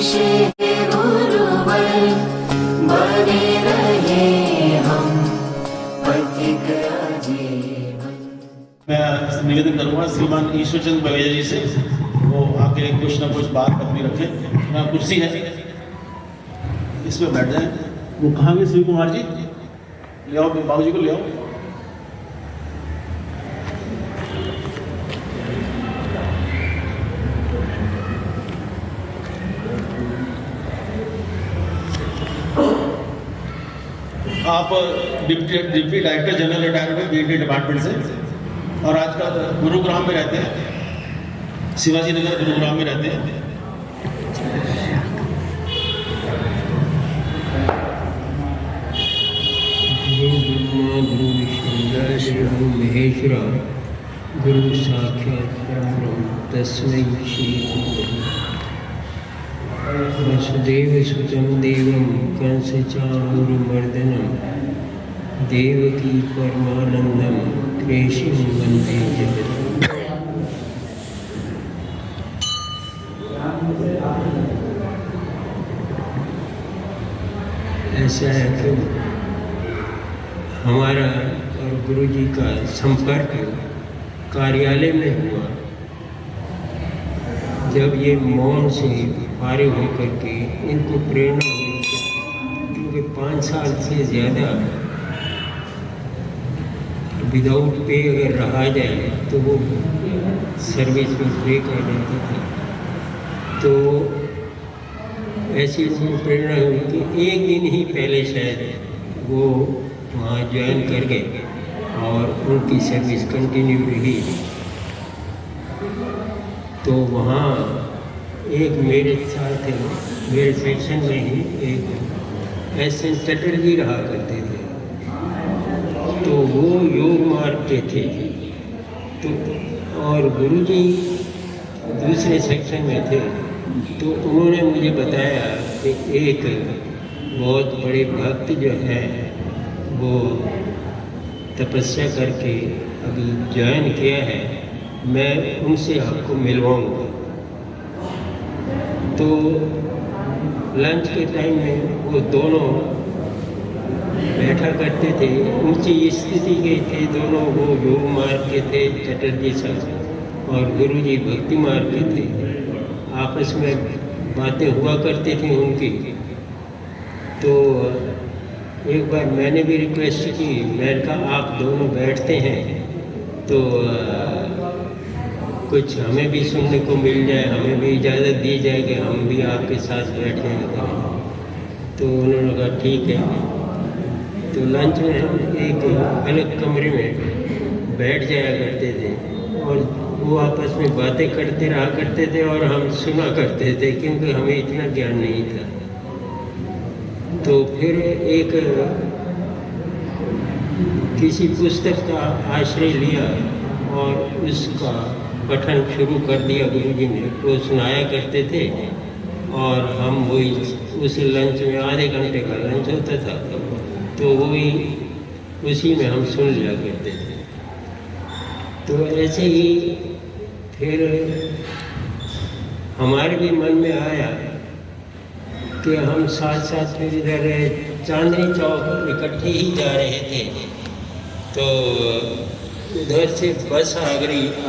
से गुरुवर बने रहे हम पथिक आजीवन। मैं निवेदन करूंगा श्रीमान ईश्वरचंद बवेजा जी से, वो आके कुछ ना कुछ बात अपनी रखें। यहाँ कुर्सी है, इस पर बैठ जाए। वो कहाँ गए शिव कुमार जी? ले आओ, बाबू जी को ले आओ। आप डिप्टी डायरेक्टर जनरल रिटायर्ड हैं बीएड डिपार्टमेंट से, और आजकल गुरुग्राम में रहते हैं, शिवाजी नगर गुरुग्राम में रहते हैं। गुरु विष्णु गुरु महेश्वर गुरु साक्षात् परब्रह्म तस्मै श्री वसुदेव सुतं देवं कंसचाणूरमर्दनं देवकी परमानंदं कृष्णं वन्दे जगत्। ऐसा है कि हमारा और गुरु जी का संपर्क कार्यालय में हुआ, जब ये मौन से फारिग होकर के इनको प्रेरणा हुई, क्योंकि 5 साल से ज़्यादा विदाउट पे अगर रहा जाए तो वो सर्विस में ब्रेक आ जाती थी। तो ऐसी उनको प्रेरणा हुई कि एक दिन ही पहले शायद वो वहाँ ज्वाइन कर गए और उनकी सर्विस कंटिन्यू रही। तो वहाँ एक मेरे साथ मेरे सेक्शन में ही एक एस.एन. चटर्जी रहा करते थे, तो वो योग मार्ग के थे। तो और गुरुजी दूसरे सेक्शन में थे, तो उन्होंने मुझे बताया कि एक बहुत बड़े भक्त जो है वो तपस्या करके अभी ज्वाइन किया है, मैं उनसे आपको मिलवाऊंगा। तो लंच के टाइम में वो दोनों बैठा करते थे, ऊंची स्थिति के थे दोनों। वो योग मार्ग के थे चटर्जी साहब, और गुरुजी भक्ति मार्ग के थे। आपस में बातें हुआ करती थी उनकी। तो एक बार मैंने भी रिक्वेस्ट की, मैंने कहा आप दोनों बैठते हैं तो कुछ हमें भी सुनने को मिल जाए, हमें भी इजाज़त दी जाए कि हम भी आपके साथ बैठ जाएंगे। तो उन्होंने कहा ठीक है। तो लंच में हम एक अलग कमरे में बैठ जाया करते थे, और वो आपस में बातें करते रहा करते थे और हम सुना करते थे, क्योंकि हमें इतना ज्ञान नहीं था। तो फिर एक किसी पुस्तक का आश्रय लिया और उसका पठन शुरू कर दिया गुरुजी ने। तो सुनाया करते थे और हम वही उस लंच में, आधे घंटे का लंच होता था, तो वही उसी में हम सुन लिया करते थे। तो ऐसे ही फिर हमारे भी मन में आया कि हम साथ साथ फिर इधर चांदनी चौक इकट्ठे ही जा रहे थे, तो उधर से बस आ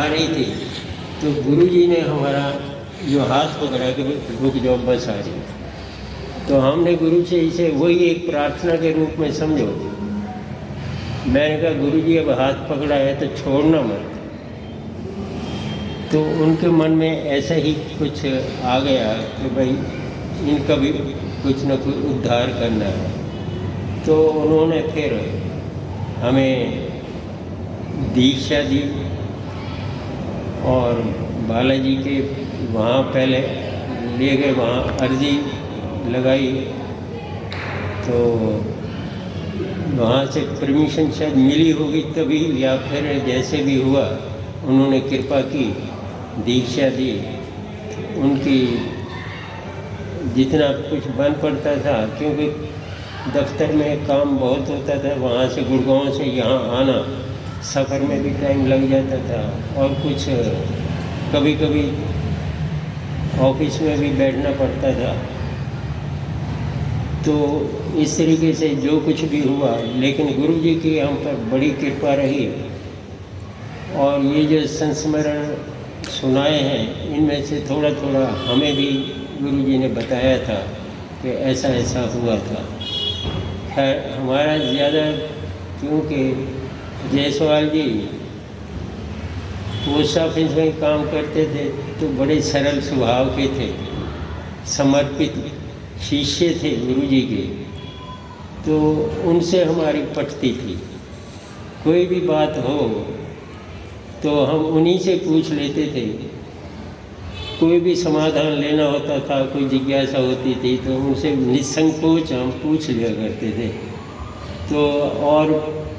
रही थी। तो गुरुजी ने हमारा जो हाथ पकड़ा कि रुक जाओ, बस आ रही। तो हमने गुरु से इसे वही एक प्रार्थना के रूप में समझो। मैंने कहा गुरुजी अब हाथ पकड़ा है तो छोड़ना मत। तो उनके मन में ऐसा ही कुछ आ गया कि भाई इनका भी कुछ न कुछ उद्धार करना है। तो उन्होंने फिर हमें दीक्षा दी, और बालाजी के वहाँ पहले ले गए, वहाँ अर्जी लगाई। तो वहाँ से परमिशन शायद मिली होगी तभी, या फिर जैसे भी हुआ उन्होंने कृपा की, दीक्षा दी। उनकी जितना कुछ बन पड़ता था, क्योंकि दफ्तर में काम बहुत होता था, वहाँ से गुड़गांव से यहाँ आना, सफ़र में भी टाइम लग जाता था। और कुछ कभी कभी ऑफिस में भी बैठना पड़ता था। तो इस तरीके से जो कुछ भी हुआ, लेकिन गुरु जी की हम पर बड़ी कृपा रही। और ये जो संस्मरण सुनाए हैं, इनमें से थोड़ा थोड़ा हमें भी गुरु जी ने बताया था कि ऐसा ऐसा हुआ था। खैर, हमारा ज़्यादा, क्योंकि जायसवाल जी पोस्ट ऑफिस में काम करते थे तो बड़े सरल स्वभाव के थे, समर्पित शिष्य थे गुरु जी के, तो उनसे हमारी पटती थी। कोई भी बात हो तो हम उन्हीं से पूछ लेते थे। कोई भी समाधान लेना होता था, कोई जिज्ञासा होती थी तो उनसे निसंकोच हम पूछ लिया करते थे। तो और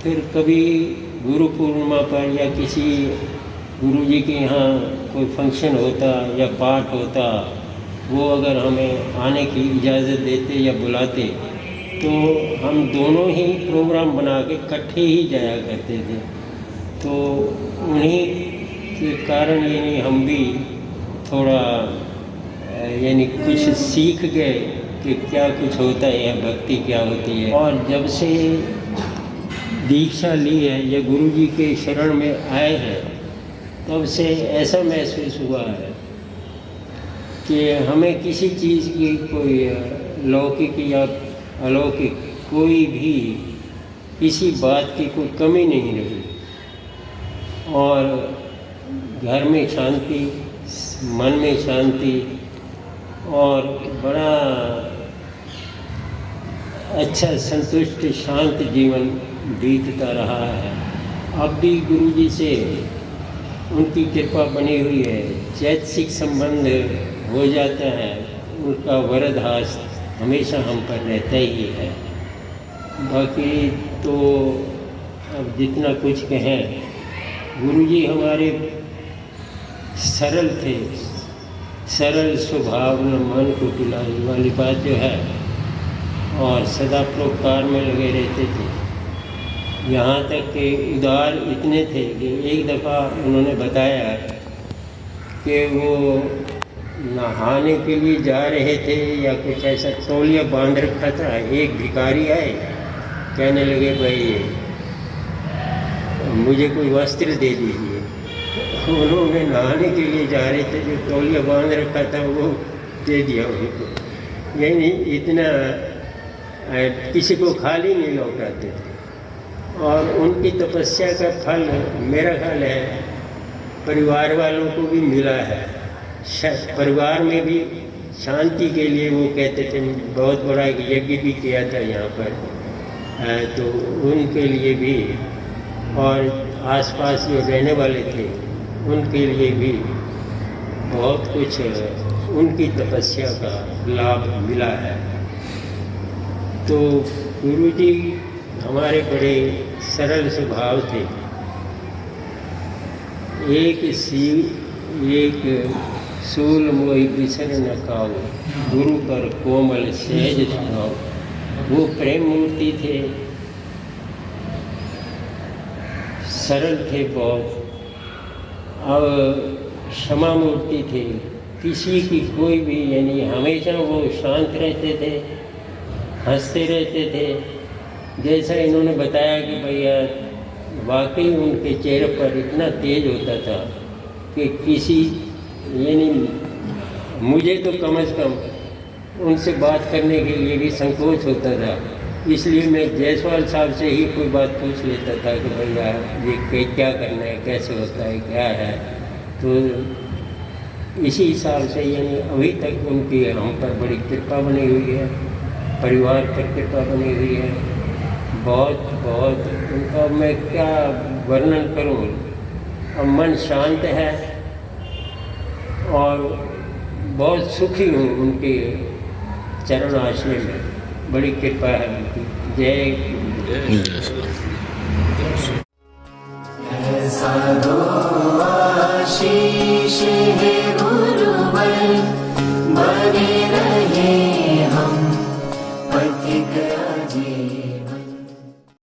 फिर कभी गुरु पूर्णिमा पर या किसी गुरु जी के यहाँ कोई फंक्शन होता या पाठ होता, वो अगर हमें आने की इजाज़त देते या बुलाते तो हम दोनों ही प्रोग्राम बना के इकट्ठे ही जाया करते थे। तो उन्हीं के कारण यानी हम भी थोड़ा यानी कुछ सीख गए कि क्या कुछ होता है या भक्ति क्या होती है। और जब से दीक्षा ली है या गुरु जी के शरण में आए हैं, तब से ऐसा महसूस हुआ है कि हमें किसी चीज़ की कोई लौकिक या अलौकिक कोई भी किसी बात की कोई कमी नहीं रही। और घर में शांति, मन में शांति और बड़ा अच्छा संतुष्ट शांत जीवन बीतता रहा है। अब भी गुरु जी से उनकी कृपा बनी हुई है, चैतसिक संबंध हो जाता है, उनका वरदास हमेशा हम पर रहता ही है। बाकी तो अब जितना कुछ कहें, गुरु जी हमारे सरल थे, सरल स्वभाव न मन को पिलाई वाली बात जो है, और सदा परोपकार में लगे रहते थे। यहाँ तक कि उदार इतने थे कि एक दफ़ा उन्होंने बताया कि वो नहाने के लिए जा रहे थे या कुछ ऐसा, तौलिया बांध रखा था। एक भिखारी आए, कहने लगे भाई मुझे कोई वस्त्र दे दीजिए। उन्होंने नहाने के लिए जा रहे थे, जो तौलिया बांध रखा था वो दे दिया उनको। यानी इतना किसी को खाली नहीं लौटाते थे। और उनकी तपस्या का फल मेरा ख्याल है परिवार वालों को भी मिला है। परिवार में भी शांति के लिए वो कहते थे, बहुत बड़ा यज्ञ भी किया था यहाँ पर, तो उनके लिए भी और आसपास जो रहने वाले थे उनके लिए भी बहुत कुछ उनकी तपस्या का लाभ मिला है। तो गुरु जी हमारे बड़े सरल स्वभाव थे। एक सूल मोहि बिसर न काऊ, गुरु कर कोमल सहज सुनाओ। वो प्रेम मूर्ति थे, सरल थे बहुत, और क्षमा मूर्ति थे। किसी की कोई भी यानी हमेशा वो शांत रहते थे, हंसते रहते थे। जैसा इन्होंने बताया कि भैया वाकई उनके चेहरे पर इतना तेज होता था कि किसी यानी मुझे तो कम से कम उनसे बात करने के लिए भी संकोच होता था। इसलिए मैं जायसवाल साहब से ही कोई बात पूछ लेता था कि भैया ये क्या करना है, कैसे होता है, क्या है। तो इसी हिसाब से यानी अभी तक उनकी हम पर बड़ी कृपा बनी हुई है, परिवार पर कृपा बनी हुई है। बहुत बहुत उनका मैं क्या वर्णन करूं। अब मन शांत है और बहुत सुखी हूँ उनके चरण आश्रय में। बड़ी कृपा है उनकी। जय ऐसा दो आशीष है गुरुवर, बने रहे हम पथिक आजीवन।